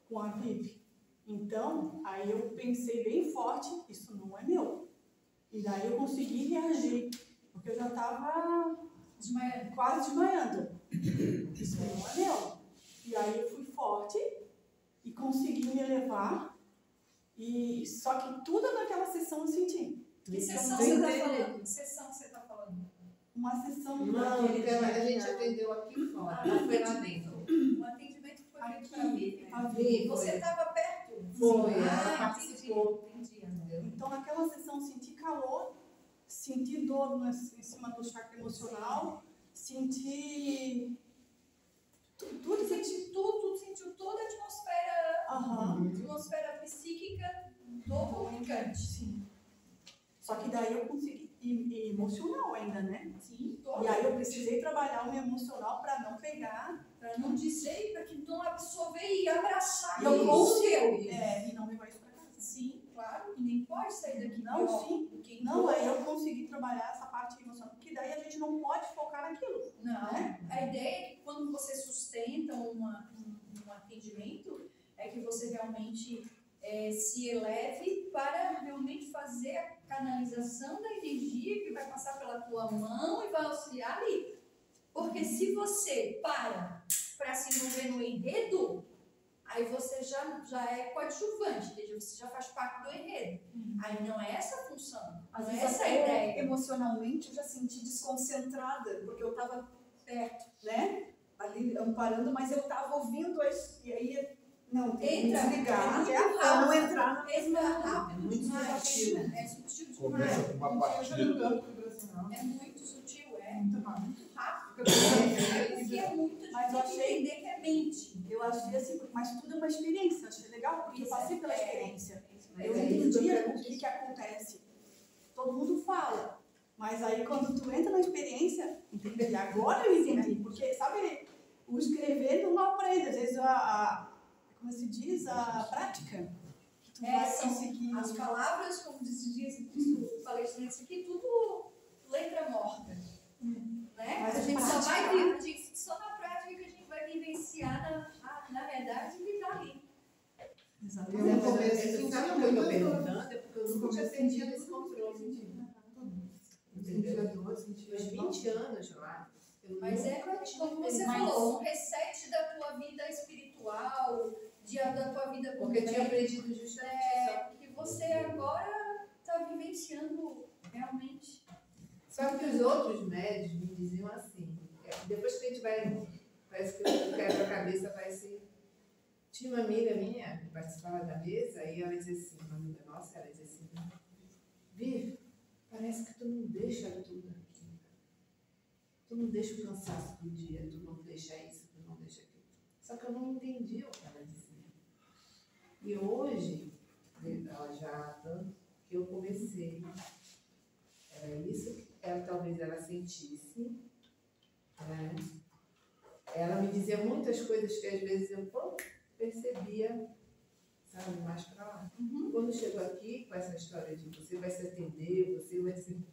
com a Vivi. Então, aí eu pensei bem forte, isso não é meu. E daí eu consegui reagir, porque eu já estava quase desmaiando. Isso não é meu. E aí eu fui forte e consegui me elevar. E só que tudo naquela sessão eu senti. Que sessão você está falando? Que sessão que você está falando? Uma sessão Não, daquele porque a dia. gente atendeu aqui fora, não foi lá dentro. O atendimento foi feito para mim. A Vivi. Você estava perto? Foi, ela Entendi. participou. Entendi. Então naquela sessão senti calor, senti dor em cima do chakra emocional, senti tudo. Sentiu toda a atmosfera, atmosfera psíquica do comunicante. Sim. Só que daí eu consegui, e emocional ainda, né? Sim, E aí eu precisei trabalhar o meu emocional para não pegar, para não dizer, para que não absorver e abraçar. E eu consegui. consegui. E não levar isso para casa. Sim, claro. E nem pode sair daqui. Não, pior sim. do que Não, entrou. aí eu consegui trabalhar essa parte emocional, porque daí a gente não pode focar naquilo. Não, né? a ideia é que quando você sustenta um atendimento, é que você realmente se eleve para realmente fazer a canalização da energia que vai passar pela tua mão e vai auxiliar ali. Porque se você para se envolver no enredo, aí você já é coadjuvante, entendeu? Você já faz parte do enredo. Aí não é essa a função, Às não é vezes essa a até ideia. emocionalmente eu já senti desconcentrada, porque eu estava perto, né? Ali amparando, mas eu estava ouvindo e aí não, tem que Entra, desligar é muito para não rápido. entrar na mesma. Rápido muito demais. sutil. É sutil demais. Começa com uma partida. É muito sutil, é Muito rápido. muito rápido. Porque é muito Mas eu difícil achei- entender que é mente. Eu achei assim, mas tudo é uma experiência, achei legal, porque eu Isso passei é- pela é. experiência. Mas Eu é isso entendi que eu o que acontece. Todo mundo fala, mas aí quando tu entra na experiência, entendi. Agora eu entendi, porque, sabe, o escrever tu não aprende, às vezes como se diz, a prática, que tu vai São conseguir. as palavras, como diz o palestrante aqui, tudo letra morta. Né? Mas A gente prática. só vai vir, só na prática que a gente vai vivenciar, na verdade, o que está ali. Exatamente. Eu no começo, sabe o que eu estou perguntando? É porque eu nunca tinha sentido esse controle. Entendeu? Os 20 anos lá. Eu Mas é nunca tive como você esse- falou, um reset da tua vida espiritual, da tua vida Porque eu tinha aprendido justamente que você agora está vivenciando realmente. Só que os outros médios me diziam assim, depois que a gente vai, parece que o quebra-cabeça vai ser... Tinha uma amiga minha que participava da mesa e ela dizia assim, uma amiga nossa, ela dizia assim, Vivi, parece que tu não deixa tudo aqui. Tu não deixa o cansaço do dia, tu não deixa isso, tu não deixa aquilo. Só que eu não entendi o que ela dizia. E hoje, ela já tanto que eu comecei, era isso que talvez ela sentisse, né? Ela me dizia muitas coisas que às vezes eu percebia, sabe, mais pra lá. Quando chegou aqui com essa história de você vai se atender, você vai se...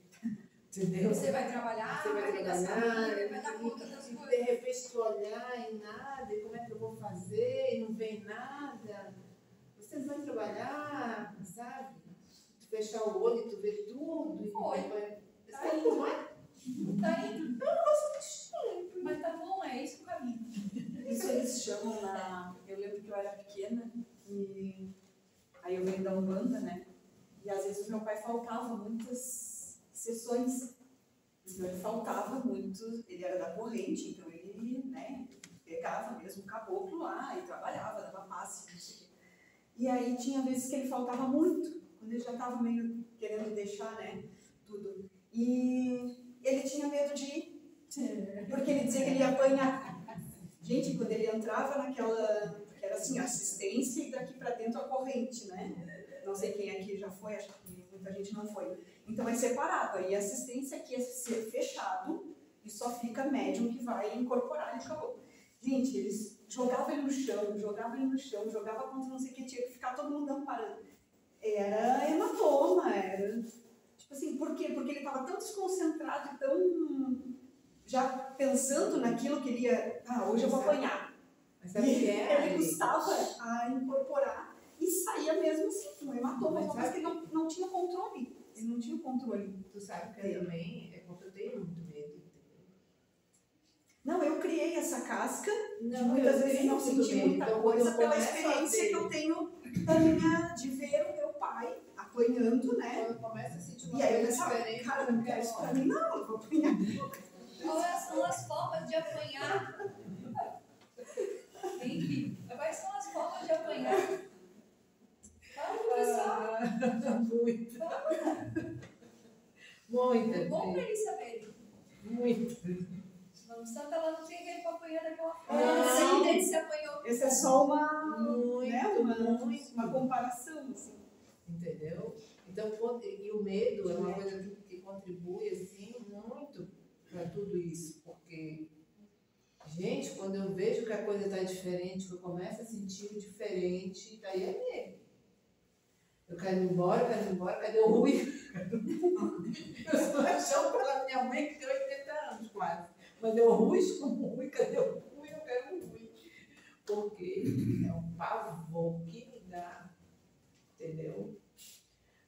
Entendeu? Você vai trabalhar, Você vai cuidar da trabalhar, família, vai dar conta das e coisas. de repente tu olhar e nada, e como é que eu vou fazer, e não vem nada. Você vai trabalhar, sabe? Tu fechar o olho e tu vê tudo. E Foi. Sabe como é? Tá indo. É um negócio muito estranho. Mas tá bom, é isso o caminho. Isso eles chamam Eu lembro que eu era pequena e aí eu venho da Umbanda, né? E às vezes o meu pai faltava muitas sessões. Então ele faltava muito, ele era da corrente, então ele, né, pegava mesmo o caboclo lá e trabalhava, dava passe, não sei o quê. E aí tinha vezes que ele faltava muito, quando ele já estava meio querendo deixar, né, tudo. E ele tinha medo de ir, porque ele dizia que ele ia apanhar. Gente, quando ele entrava naquela, que era assim, assistência e daqui para dentro a corrente, né? Não sei quem aqui já foi, acho que muita gente não foi. Então é separado. Aí a assistência aqui é ser fechado e só fica médium que vai incorporar e acabou. Gente, eles jogavam ele no chão, jogava contra não sei o que, tinha que ficar todo mundo amparando. Era hematoma, era... Tipo assim, por quê? Porque ele estava tão desconcentrado e tão... já pensando naquilo que ele ia... hoje eu vou apanhar. Mas sabe o que é? Ele custava a incorporar e saía mesmo assim, um hematoma, uma coisa que ele não tinha controle. Ele não tinha controle. Tu sabe que eu também, é porque eu tenho muito medo. Não, eu criei essa casca, Não, muitas eu vezes tenho não muito senti medo. muita Então, coisa quando eu pela começo a experiência ter- que eu tenho de ver o meu pai apanhando, né? Quando eu começo a sentir E uma aí eu coisa pensava, diferente, cara, não quero isso pra mim, não, eu vou apanhar. Quais são as formas de apanhar? Enfim, quais são as formas de apanhar? Fala, pessoal. Muito. É bom pra Muito. eles saberem. Muito. Vamos Santa, ela não tem jeito pra apanhar daquela Ah, forma. sim. Ele se apanhou. Essa é só uma, Muito, né, muito. uma comparação, assim. Entendeu? Então, e o medo é uma coisa que contribui, assim, muito para tudo isso. Porque, gente, quando eu vejo que a coisa está diferente, que eu começo a sentir o diferente, daí é medo. Eu quero ir embora, cadê o Rui? Eu sou paixão pela minha mãe, que tem 80 anos quase. Mas eu rusco o Rui, cadê o Rui? Eu quero o Rui. Porque é um pavor que me dá, entendeu?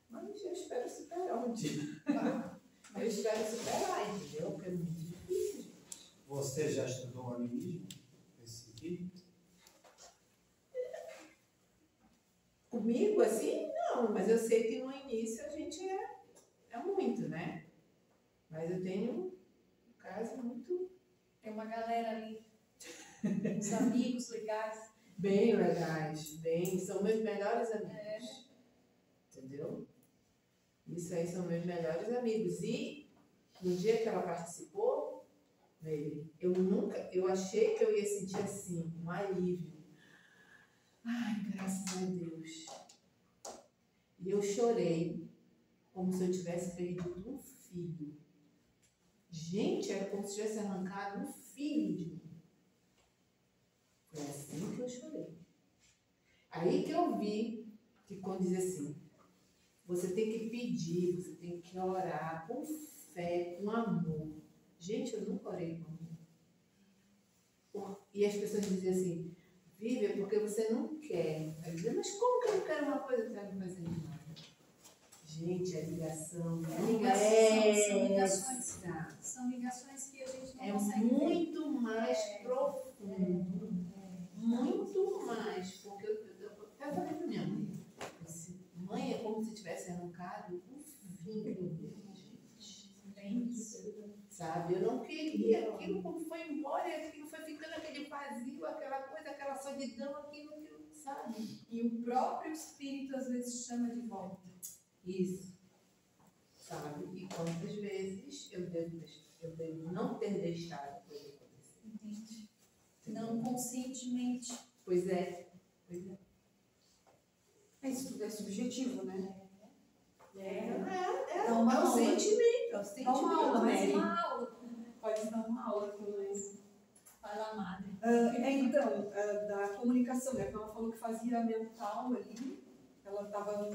Mas eu espero superar um dia. Eu espero superar, entendeu? Porque é muito difícil. Você já estudou animismo nesse sentido? Comigo, assim, não. Mas eu sei que no início a gente é muito, né? Mas eu tenho um caso muito Tem uma galera ali, uns amigos legais. bem legais, são meus melhores amigos. Entendeu? Isso aí são meus melhores amigos. E no dia que ela participou, eu achei que eu ia sentir assim, um alívio. Ai, graças a Deus. E eu chorei como se eu tivesse perdido um filho. Gente, era como se tivesse arrancado um filho de mim. Foi assim que eu chorei. Aí que eu vi que quando diz assim, você tem que pedir, você tem que orar com fé, com amor. Gente, eu nunca orei com amor. E as pessoas diziam assim, Vivi, é porque você não quer. Eu dizia, mas como que eu não quero uma coisa que está me fazendo nada? Gente, a ligação São ligações que a gente não é consegue ver. muito mais profundo. Muito mais. Porque eu falei para minha mãe, mãe, é como se tivesse arrancado um filho dele, gente. Sabe? Eu não queria aquilo, como foi embora, e aquilo foi ficando aquele vazio, aquela coisa, aquela solidão, aquilo, sabe? E o próprio Espírito às vezes chama de volta. Isso. Sabe? E quantas vezes eu devo não ter deixado a coisa acontecer. Entende? Não conscientemente. Pois é. Isso tudo é subjetivo, né? É uma o aula. sentimento. É o Dá sentimento. uma aula, Mais Mary. uma aula. Pode dar uma aula com nós. Vai lá, madre. Então, da comunicação, né? Ela falou que fazia mental ali, ela estava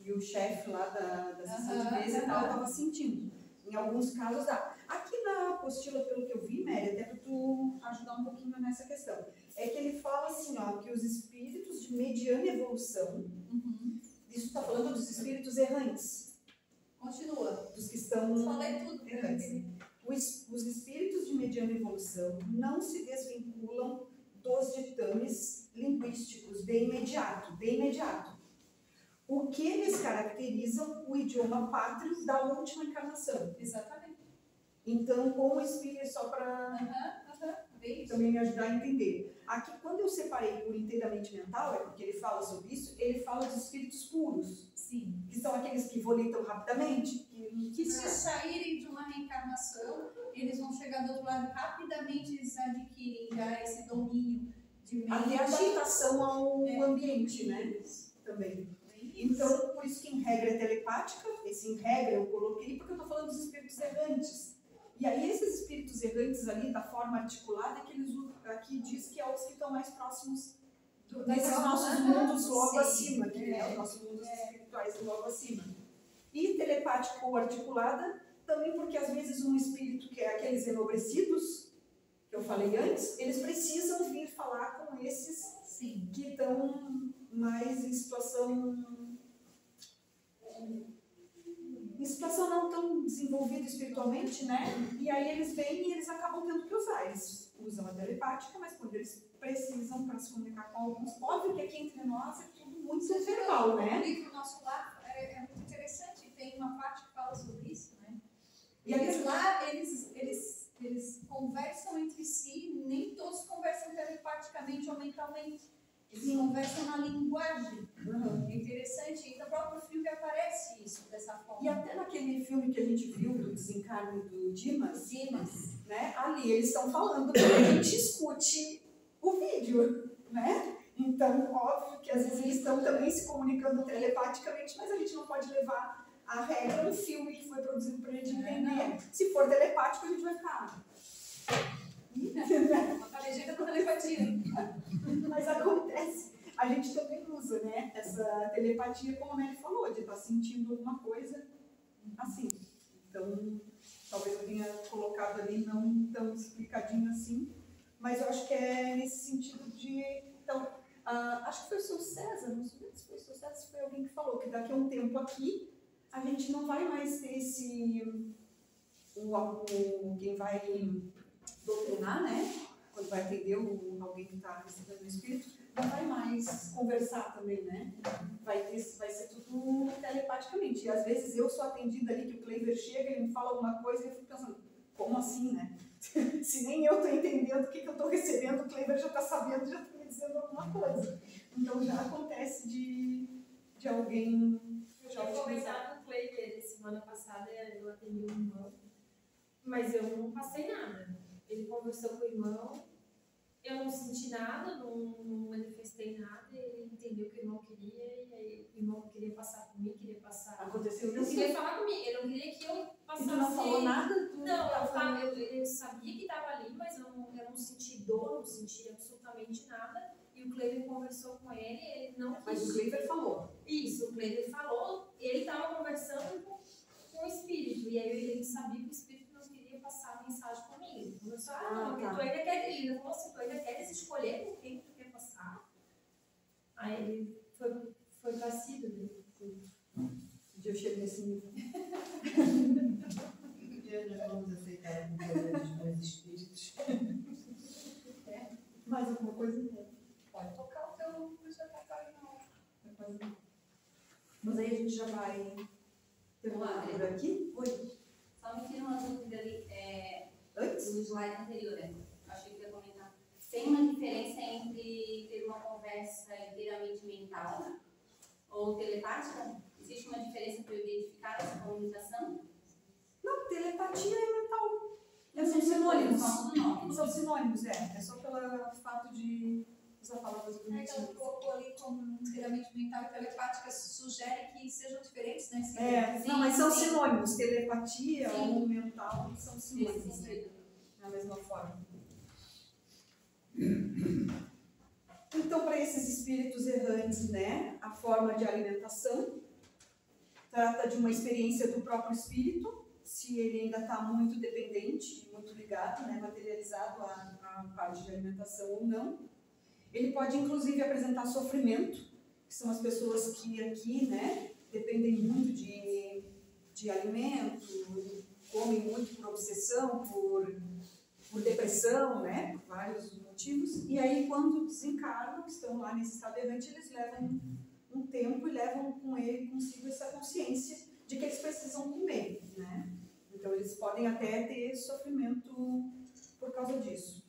e o chefe lá da sessão de mesa ela estava sentindo. Em alguns casos dá. Aqui na apostila, pelo que eu vi, Mary, até para tu ajudar um pouquinho nessa questão, é que ele fala assim, ó, que os espíritos de mediana evolução, isso está falando dos espíritos errantes, Continua. dos que estão Falei tudo. errantes. Os espíritos de mediana evolução não se desvinculam dos ditames linguísticos de imediato. O que eles caracterizam o idioma pátrio da última encarnação. Exatamente. Então, como espírito, só para também me ajudar a entender. Aqui, quando eu separei por inteiramente mental, é porque ele fala sobre isso, ele fala de espíritos puros. Sim. Que são aqueles que volitam rapidamente. Que se saírem de uma reencarnação, eles vão chegar do outro lado rapidamente, eles adquirem já esse domínio de A mente. adaptação ao ambiente, né? Também. Bem Então, por isso que em regra é telepática, esse em regra eu coloquei porque eu estou falando dos espíritos errantes. E aí esses espíritos errantes ali, da forma articulada, que eles aqui diz que é os que estão mais próximos desses nossos mundos logo acima, que é os nossos mundos espirituais logo acima. E telepático ou articulada, também porque às vezes um espírito que é aqueles enobrecidos, que eu falei antes, eles precisam vir falar com esses que estão mais em situação não tão desenvolvida espiritualmente, né? E aí eles vêm e eles acabam tendo que usar. Eles usam a telepática, mas quando eles precisam para se comunicar com alguns, óbvio que aqui entre nós é tudo muito verbal, né? O livro Nosso Lar é muito interessante, tem uma parte que fala sobre isso, né? E eles lá, eles conversam entre si, nem todos conversam telepaticamente ou mentalmente. Eles conversam na linguagem. É interessante. E no próprio filme aparece isso dessa forma. E até naquele filme que a gente viu do desencarne do Dimas, né? Ali eles estão falando que a gente escute o vídeo, né? Então, óbvio que às vezes eles estão também se comunicando telepaticamente, mas a gente não pode levar a regra um filme que foi produzido para a gente entender. Se for telepático, a gente vai ficar... A legenda com telepatia. Mas acontece, a gente também usa, né, essa telepatia, como a Mary falou, de estar sentindo alguma coisa assim. Então, talvez eu tenha colocado ali não tão explicadinho assim, mas eu acho que é nesse sentido de... Então, acho que foi o seu César, não sei se foi o seu César, se foi alguém que falou que daqui a um tempo aqui, a gente não vai mais ter esse... quem vai doutrinar, né? Quando vai atender alguém que está recebendo o espírito, não vai mais conversar também, né? Vai ser tudo telepaticamente. E às vezes eu sou atendida ali, que o Cleiver chega, ele me fala alguma coisa e eu fico pensando, como assim, né? Se nem eu estou entendendo o que eu estou recebendo, o Cleiver já está sabendo, já está me dizendo alguma coisa. Então já acontece de alguém... Eu tinha conversado com o Cleiver semana passada, eu atendi um irmão, mas eu não passei nada. Ele conversou com o irmão, eu não senti nada, não manifestei nada, ele entendeu o que o irmão queria, e aí o irmão queria passar por mim, queria passar. Aconteceu Ele não queria falar comigo, ele não queria que eu passasse. E tu não falou nada? Eu sabia que estava ali, mas eu não senti dor, não senti absolutamente nada. E o Cleiver conversou com ele não quis. Mas o Cleiver falou. Isso, o Cleiver falou, ele estava conversando com o espírito, e aí ele sabia que o espírito passar a mensagem comigo. Eu só, tu ainda quer, ele falou assim, tu ainda queres escolher com quem tu quer passar? Aí ele foi pra Cida dele. Um dia eu chego nesse nível. Um dia nós vamos aceitar a cultura dos meus espíritos. Mais alguma coisa? Pode tocar o teu repertório não. Mas aí a gente já vai terminar por aqui? Oi. Só me tira uma dúvida ali, Antes? no slide anterior, achei que ia comentar. Tem uma diferença entre ter uma conversa inteiramente mental ou telepática? Existe uma diferença para eu identificar essa comunicação? Não, telepatia é mental. São sinônimos. São sinônimos, é só pelo fato de usar palavras bonitas. Então, colocou ali como inteiramente mental e telepática, sugere que sejam diferentes, né? Não, mas são sinônimos. Telepatia ou mental são sinônimos, né? Da mesma forma. Então, para esses espíritos errantes, né, a forma de alimentação trata de uma experiência do próprio espírito, se ele ainda está muito dependente, muito ligado, né, materializado à parte de alimentação ou não. Ele pode, inclusive, apresentar sofrimento, que são as pessoas que aqui, né, dependem muito de alimento, comem muito por obsessão, por depressão, né, por vários motivos. E aí, quando desencarnam, estão lá nesse estado errante, eles levam um tempo e levam consigo essa consciência de que eles precisam comer, né. Então, eles podem até ter sofrimento por causa disso.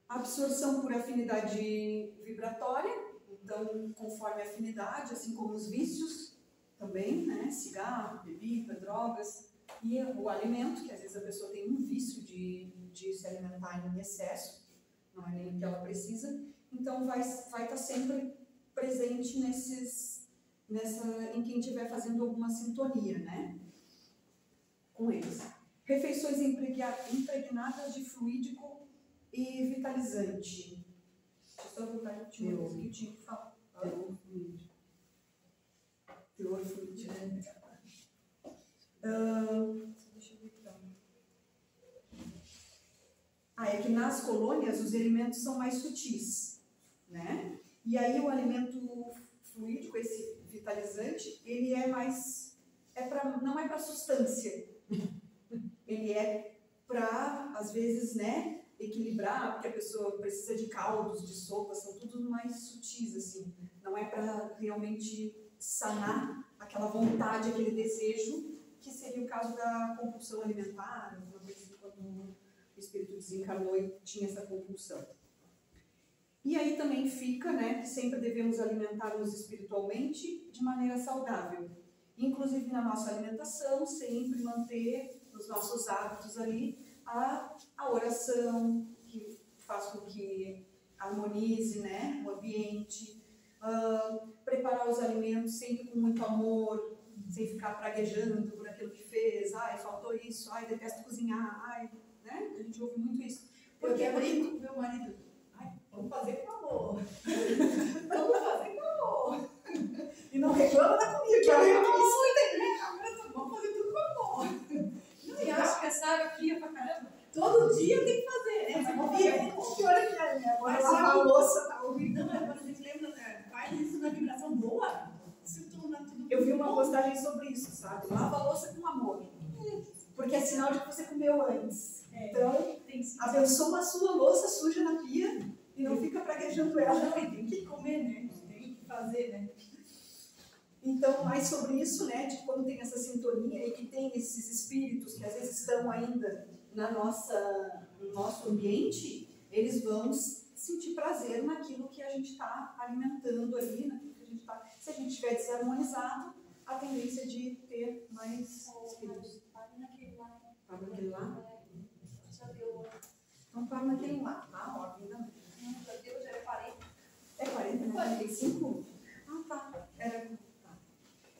Absorção por afinidade vibratória, então, conforme a afinidade, assim como os vícios também, né? Cigarro, bebida, drogas, e o alimento, que às vezes a pessoa tem um vício de se alimentar em excesso, não é nem o que ela precisa, então vai estar sempre presente em quem estiver fazendo alguma sintonia, né? Com eles. Refeições impregnadas de fluídico e vitalizante. Deixa eu só voltar aqui, tinha uma coisa que eu tinha que falar. Teor fluídico. Teor fluídico, né? Deixa eu ver aqui. É que nas colônias os alimentos são mais sutis, né? E aí o alimento fluídico, esse vitalizante, ele é mais, não é para substância, ele é para, às vezes, né, equilibrar, porque a pessoa precisa de caldos, de sopas, são tudo mais sutis, assim, não é para realmente sanar aquela vontade, aquele desejo, que seria o caso da compulsão alimentar, alguma coisa assim, quando o espírito desencarnou e tinha essa compulsão. E aí também fica, né, que sempre devemos alimentar-nos espiritualmente de maneira saudável. Inclusive na nossa alimentação, sempre manter nos nossos hábitos ali a oração, que faz com que harmonize, né, o ambiente, preparar os alimentos sempre com muito amor, sem ficar praguejando por aquilo que fez, ai, faltou isso, ai, detesto cozinhar, ai, né, a gente ouve muito isso. Porque eu brinco com meu marido, ai, vamos fazer com amor, vamos fazer com amor. E não reclama da comida, que vamos fazer tudo com amor. E acho que essa água fria pra caramba. Todo dia tem que fazer, né? Que hora que é, né? Agora lavar a louça, tá ouvindo? Não, quando a gente lembra, faz isso na vibração boa, se torna tudo. Eu vi uma postagem sobre isso, sabe? Lava a louça com amor. Porque é sinal de que você comeu antes. Então, abençoa a sua louça suja na pia e não fica praguejando ela. Não, e tem que comer, né? Tem que fazer, né? Então, mais sobre isso, né? De quando tem essa sintonia e que tem esses espíritos que às vezes estão ainda no nosso ambiente, eles vão sentir prazer naquilo que a gente está alimentando ali, naquilo que a gente está. Se a gente estiver desarmonizado, a tendência de ter mais espíritos. Para naquele lá. Para naquele lá? Já deu. Então, para naquele lá, tá? Ó, ainda não. Já deu, já é 40. É 40, né? 45? Ah, tá. Era.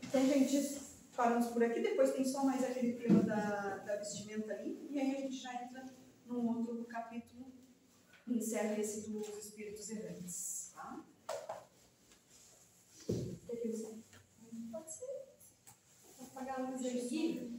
Então, gente, paramos por aqui. Depois tem só mais aquele tema da vestimenta ali. E aí a gente já entra num outro capítulo e encerra esse dos espíritos errantes. Tá? O que eles dizem? Pode ser. Vou apagar a luz aqui.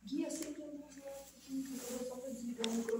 Guia sempre só para desligar o microfone.